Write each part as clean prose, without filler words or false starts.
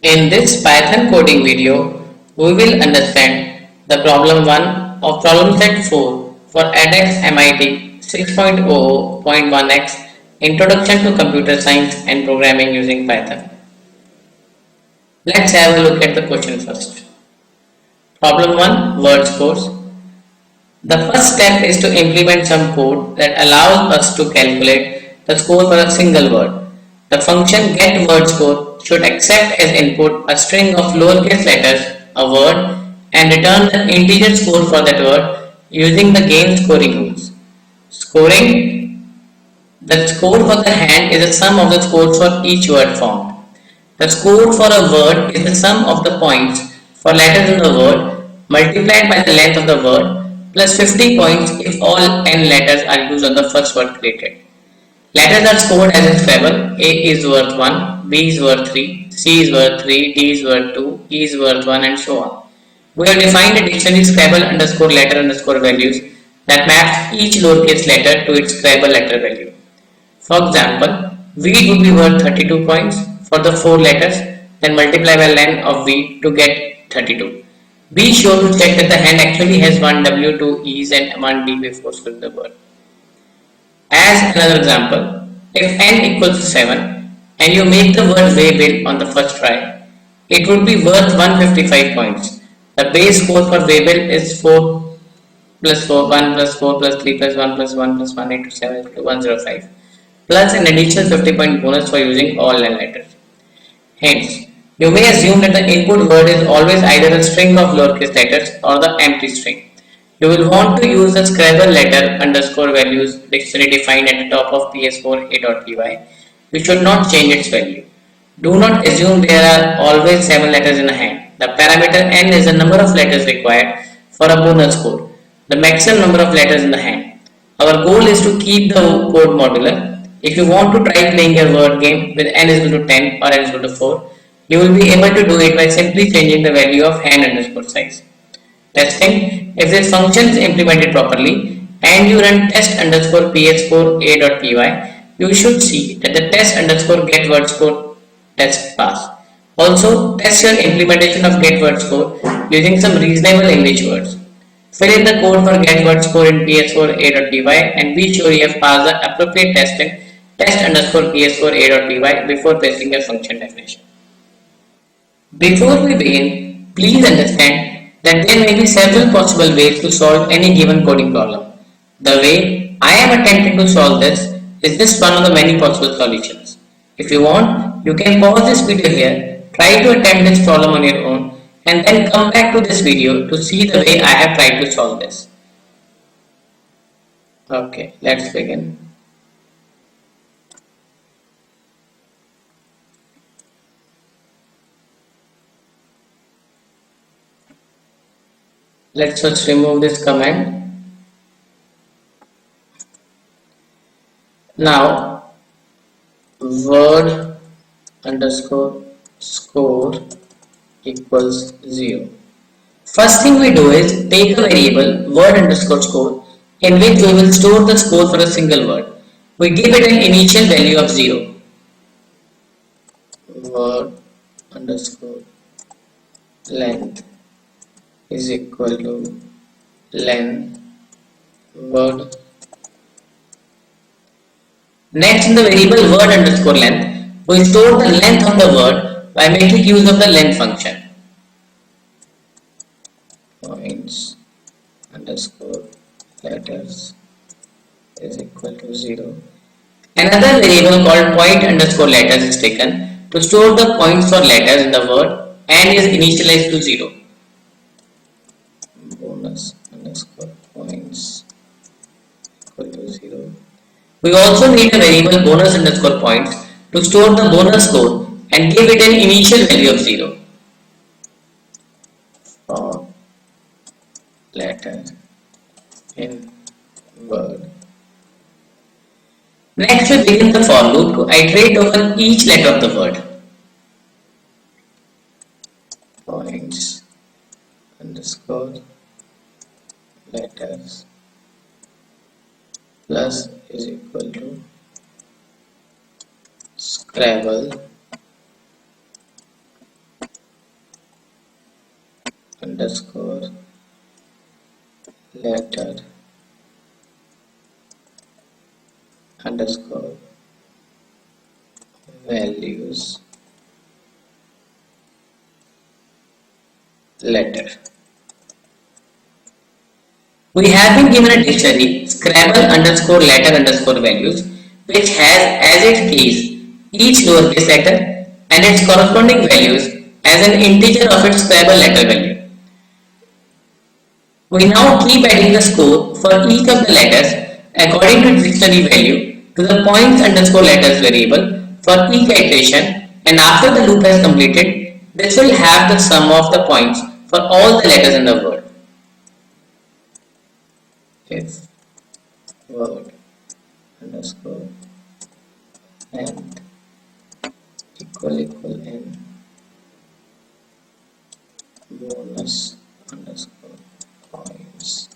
In this Python coding video, we will understand the problem 1 of problem set 4 for edX MIT 6.00.1x Introduction to Computer Science and Programming using Python. Let's have a look at the question first. Problem 1 Word Scores. The first step is to implement some code that allows us to calculate the score for a single word. The function getWordScore should accept as input a string of lowercase letters, a word, and return the integer score for that word using the game scoring rules. Scoring. The score for the hand is the sum of the scores for each word formed. The score for a word is the sum of the points for letters in the word multiplied by the length of the word plus 50 points if all n letters are used on the first word created. Letters are scored as in Scrabble. A is worth 1, B is worth 3, C is worth 3, D is worth 2, E is worth 1 and so on. We have defined a dictionary Scrabble underscore letter underscore values that maps each lowercase letter to its Scrabble letter value. For example, wheat would be worth 32 points for the 4 letters, then multiply by len of wheat to get 32. Be sure to check that the hand actually has one W, 2 E's and one D before filling the word. As another example, if n equals 7 and you make the word Waybill on the first try, it would be worth 155 points. The base score for Waybill is 4 plus 4, 1 plus 4 plus 3 plus 1 plus 1 plus 1 into 7 to 105 plus an additional 50-point bonus for using all n letters. Hence, you may assume that the input word is always either a string of lowercase letters or the empty string. You will want to use the Scrabble letter underscore values dictionary defined at the top of ps4a.py. You should not change its value. Do not assume there are always 7 letters in a hand. The parameter n is the number of letters required for a bonus score, the maximum number of letters in the hand. Our goal is to keep the code modular. If you want to try playing a word game with n is equal to 10 or n is equal to 4, you will be able to do it by simply changing the value of hand underscore size. Testing. If this function is implemented properly and you run test underscore ps4a.py, you should see that the test underscore get word score test pass. Also, test your implementation of get word score using some reasonable English words. Fill in the code for get word score in ps4a.py and be sure you have passed the appropriate test in test underscore ps4a.py before pasting your function definition. Before we begin, please understand that there may be several possible ways to solve any given coding problem. The way I am attempting to solve this is just one of the many possible solutions. If you want, you can pause this video here, try to attempt this problem on your own, and then come back to this video to see the way I have tried to solve this. Okay, let's begin. Let's first remove this command. Now, word underscore score equals 0. First thing we do is take a variable word underscore score in which we will store the score for a single word. We give it an initial value of 0. Word underscore length is equal to len word. Next, in the variable word underscore length, we store the length of the word by making use of the len function. Points underscore letters is equal to 0. Another variable called point underscore letters is taken to store the points for letters in the word and is initialized to 0. Bonus underscore points equal to 0. We also need a variable bonus underscore points to store the bonus score and give it an initial value of 0. For letter in word. Next, we begin the for loop to iterate over each letter of the word. Points underscore letters plus is equal to Scrabble underscore letter underscore values letter. We have been given a dictionary Scrabble underscore letter underscore values, which has as its keys each lowercase letter and its corresponding values as an integer of its Scrabble letter value. We now keep adding the score for each of the letters according to its dictionary value to the points underscore letters variable for each iteration, and after the loop has completed, this will have the sum of the points for all the letters in the word. If word underscore and equal n bonus underscore points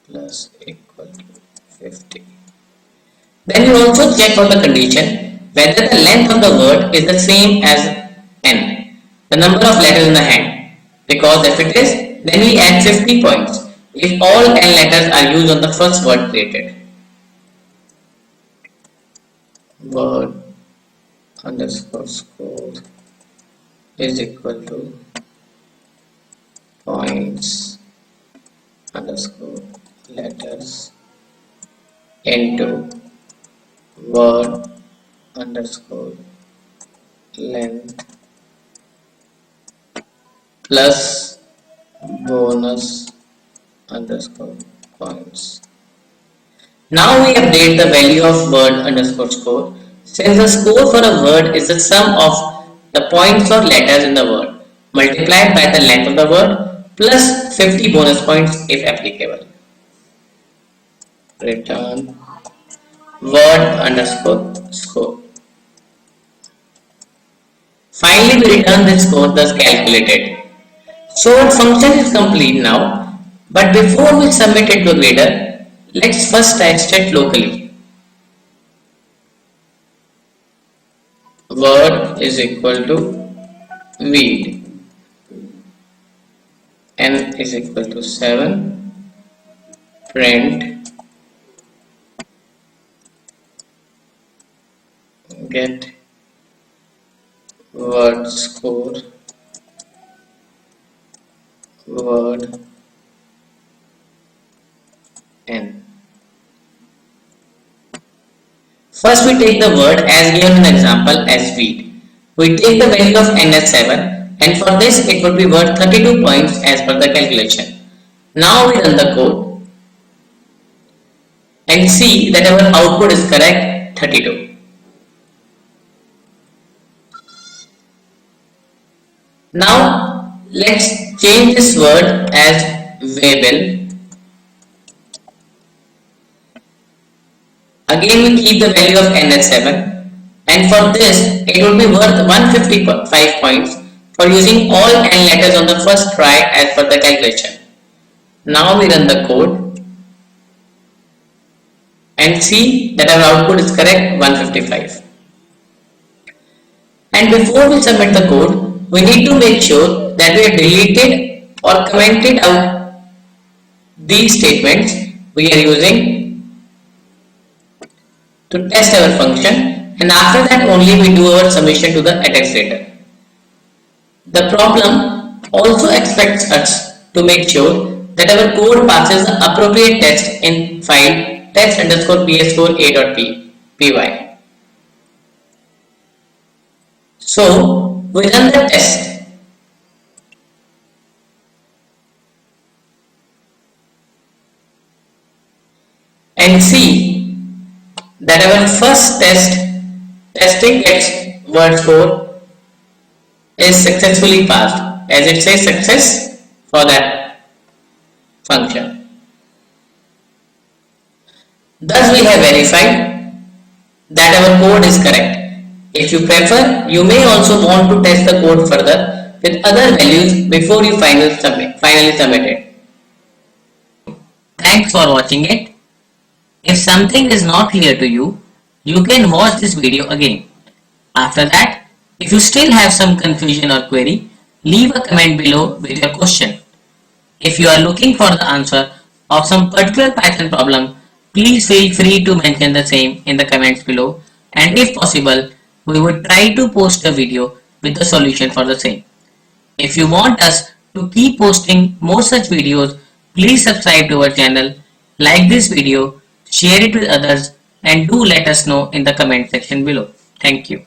plus equal to 50. Then you also check for the condition whether the length of the word is the same as n, the number of letters in the hand, because if it is, then we add 50 points if all n letters are used on the first word created. Word underscore score is equal to points underscore letters into word underscore length plus bonus underscore points. Now we update the value of word underscore score, since the score for a word is the sum of the points or letters in the word multiplied by the length of the word plus 50 bonus points if applicable. Return word underscore score. Finally, we return the score thus calculated. So our function is complete now, but before we submit it to a grader, let's first test it locally. Word is equal to weed, n is equal to 7, print get word score word n. First we take the word as given in the example as weed. We take the value of n as 7, and for this it would be worth 32 points as per the calculation. Now we run the code and see that our output is correct, 32. Now let's change this word as variable. Again we keep the value of n as 7, and for this it would be worth 155 points for using all n letters on the first try as per the calculation. Now we run the code and see that our output is correct, 155. And before we submit the code, we need to make sure that we have deleted or commented out these statements we are using to test our function, and after that only we do our submission to the edX grader. The problem also expects us to make sure that our code passes the appropriate test in file test underscore py. So we run the test and see that our first testing gets word score is successfully passed, as it says success for that function. Thus we have verified that our code is correct. If you prefer, you may also want to test the code further with other values before you finally submit it. Thanks for watching it. If something is not clear to you, you can watch this video again. After that, if you still have some confusion or query, Leave a comment below with your question. If you are looking for the answer of some particular Python problem, please feel free to mention the same in the comments below, and if possible, we would try to post a video with the solution for the same. If you want us to keep posting more such videos, please subscribe to our channel, like this video, share it with others, and do let us know in the comment section below. Thank you.